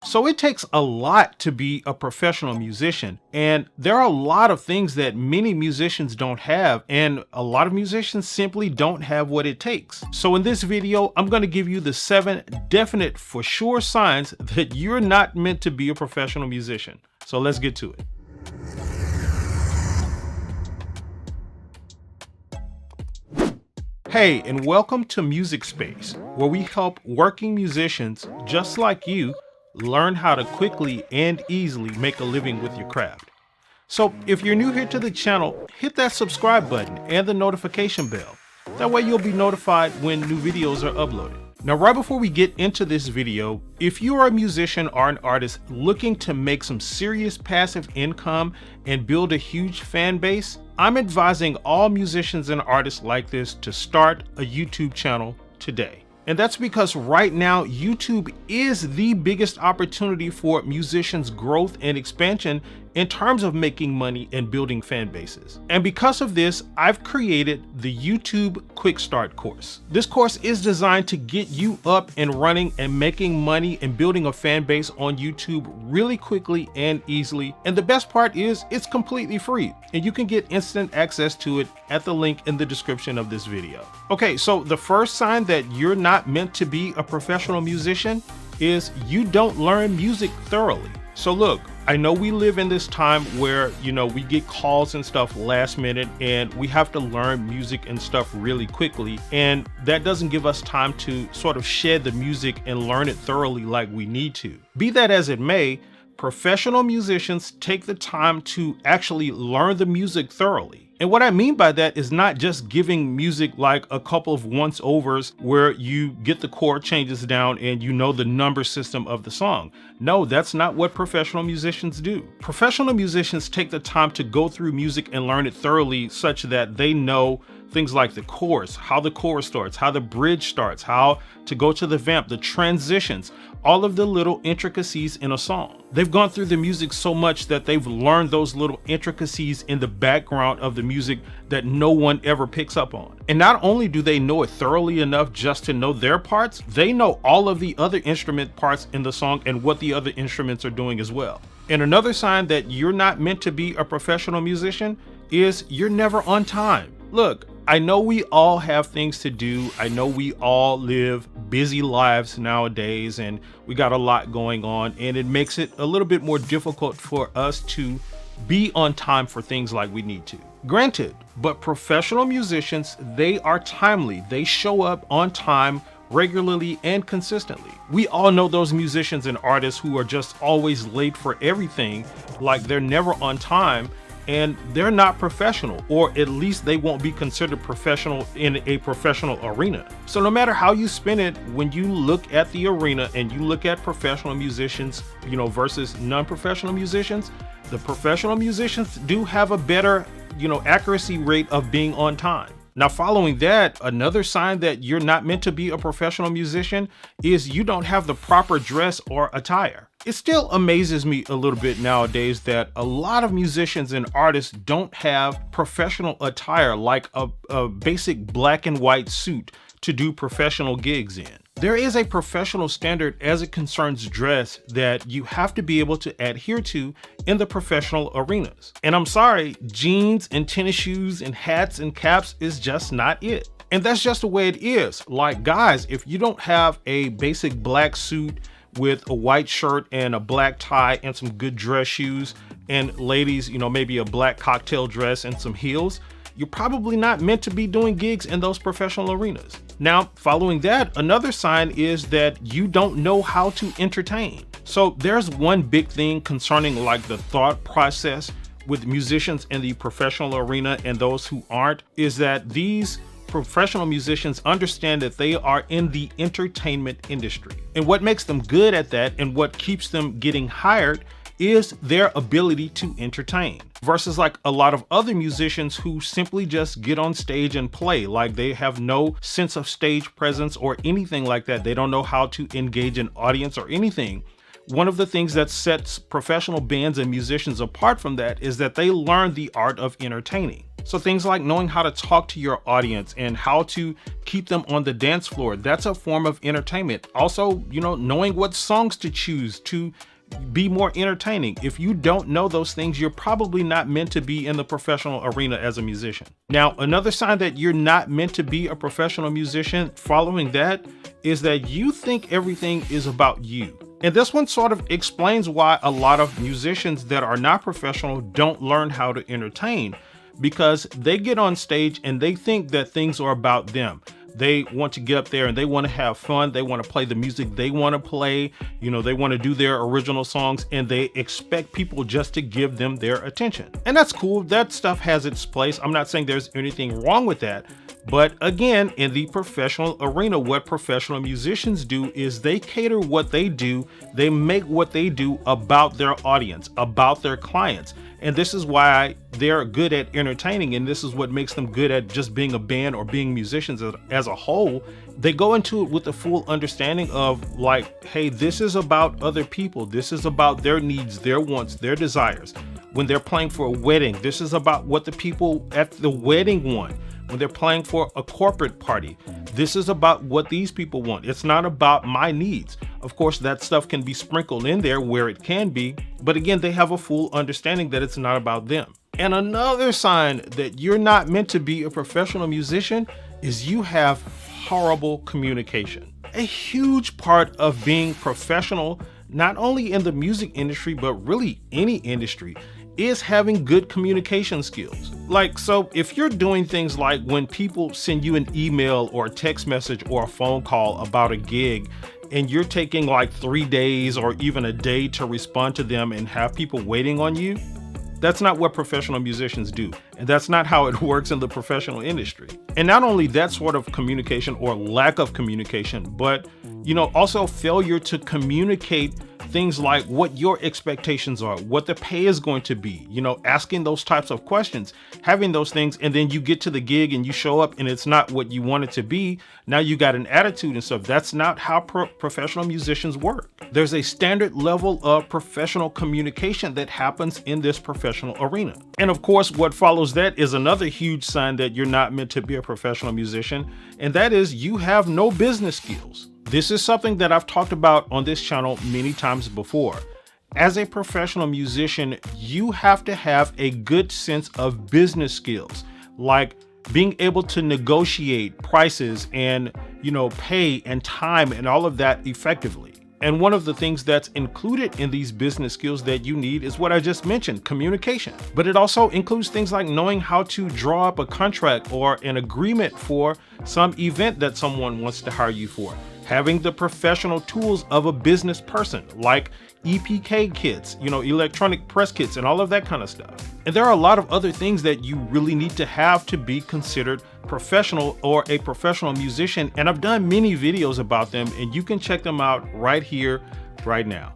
So it takes a lot to be a professional musician, and there are a lot of things that many musicians don't have, and a lot of musicians simply don't have what it takes. So in this video, I'm going to give you the 7 definite for sure signs that you're not meant to be a professional musician. So let's get to it. Hey, and welcome to Music Space, where we help working musicians just like you learn how to quickly and easily make a living with your craft. So if you're new here to the channel, hit that subscribe button and the notification bell. That way you'll be notified when new videos are uploaded. Now, right before we get into this video, if you are a musician or an artist looking to make some serious passive income and build a huge fan base, I'm advising all musicians and artists like this to start a YouTube channel today. And that's because right now, YouTube is the biggest opportunity for musicians' growth and expansion in terms of making money and building fan bases. And because of this, I've created the YouTube QuickStart course. This course is designed to get you up and running and making money and building a fan base on YouTube really quickly and easily. And the best part is it's completely free, and you can get instant access to it at the link in the description of this video. Okay, so the first sign that you're not meant to be a professional musician is you don't learn music thoroughly. So look, I know we live in this time where, we get calls and stuff last minute and we have to learn music and stuff really quickly. And that doesn't give us time to sort of shed the music and learn it thoroughly like we need to. Be that as it may, professional musicians take the time to actually learn the music thoroughly. And what I mean by that is not just giving music like a couple of once-overs where you get the chord changes down and you know the number system of the song. No, that's not what professional musicians do. Professional musicians take the time to go through music and learn it thoroughly such that they know things like the chorus, how the chorus starts, how the bridge starts, how to go to the vamp, the transitions, all of the little intricacies in a song. They've gone through the music so much that they've learned those little intricacies in the background of the music that no one ever picks up on. And not only do they know it thoroughly enough just to know their parts, they know all of the other instrument parts in the song and what the other instruments are doing as well. And another sign that you're not meant to be a professional musician is you're never on time. Look, I know we all have things to do. I know we all live busy lives nowadays and we got a lot going on, and it makes it a little bit more difficult for us to be on time for things like we need to. Granted, but professional musicians, they are timely. They show up on time regularly and consistently. We all know those musicians and artists who are just always late for everything, like they're never on time. And they're not professional, or at least they won't be considered professional in a professional arena. So no matter how you spin it, when you look at the arena and you look at professional musicians, versus non-professional musicians, the professional musicians do have a better, accuracy rate of being on time. Now, following that, another sign that you're not meant to be a professional musician is you don't have the proper dress or attire. It still amazes me a little bit nowadays that a lot of musicians and artists don't have professional attire like a basic black and white suit to do professional gigs in. There is a professional standard as it concerns dress that you have to be able to adhere to in the professional arenas. And I'm sorry, jeans and tennis shoes and hats and caps is just not it. And that's just the way it is. Like, guys, if you don't have a basic black suit with a white shirt and a black tie and some good dress shoes, and ladies, maybe a black cocktail dress and some heels, you're probably not meant to be doing gigs in those professional arenas. Now, following that, another sign is that you don't know how to entertain. So there's one big thing concerning like the thought process with musicians in the professional arena and those who aren't, is that these professional musicians understand that they are in the entertainment industry. And what makes them good at that and what keeps them getting hired is their ability to entertain, versus like a lot of other musicians who simply just get on stage and play. Like, they have no sense of stage presence or anything like that. They don't know how to engage an audience or anything. One of the things that sets professional bands and musicians apart from that is that they learn the art of entertaining. So things like knowing how to talk to your audience and how to keep them on the dance floor, that's a form of entertainment. Also, knowing what songs to choose to be more entertaining. If you don't know those things, you're probably not meant to be in the professional arena as a musician. Now, another sign that you're not meant to be a professional musician following that is that you think everything is about you. And this one sort of explains why a lot of musicians that are not professional don't learn how to entertain, because they get on stage and they think that things are about them. They want to get up there and they want to have fun. They want to play the music they want to play. They want to do their original songs, and they expect people just to give them their attention. And that's cool. That stuff has its place. I'm not saying there's anything wrong with that. But again, in the professional arena, what professional musicians do is they cater what they do. They make what they do about their audience, about their clients. And this is why they're good at entertaining. And this is what makes them good at just being a band or being musicians as a whole. They go into it with the full understanding of like, hey, this is about other people. This is about their needs, their wants, their desires. When they're playing for a wedding, this is about what the people at the wedding want. When they're playing for a corporate party, this is about what these people want. It's not about my needs. Of course, that stuff can be sprinkled in there where it can be, but again, they have a full understanding that it's not about them. And another sign that you're not meant to be a professional musician is you have horrible communication. A huge part of being professional, not only in the music industry, but really any industry, is having good communication skills. So if you're doing things like when people send you an email or a text message or a phone call about a gig, and you're taking like 3 days or even a day to respond to them and have people waiting on you, that's not what professional musicians do. And that's not how it works in the professional industry. And not only that sort of communication or lack of communication, but also failure to communicate things like what your expectations are, what the pay is going to be, asking those types of questions, having those things, and then you get to the gig and you show up and it's not what you want it to be. Now you got an attitude and stuff. That's not how professional musicians work. There's a standard level of professional communication that happens in this professional arena. And of course, what follows that is another huge sign that you're not meant to be a professional musician, and that is you have no business skills. This is something that I've talked about on this channel many times before. As a professional musician, you have to have a good sense of business skills, like being able to negotiate prices and, pay and time and all of that effectively. And one of the things that's included in these business skills that you need is what I just mentioned, communication. But it also includes things like knowing how to draw up a contract or an agreement for some event that someone wants to hire you for. Having the professional tools of a business person, like EPK kits, electronic press kits and all of that kind of stuff. And there are a lot of other things that you really need to have to be considered professional or a professional musician. And I've done many videos about them, and you can check them out right here, right now.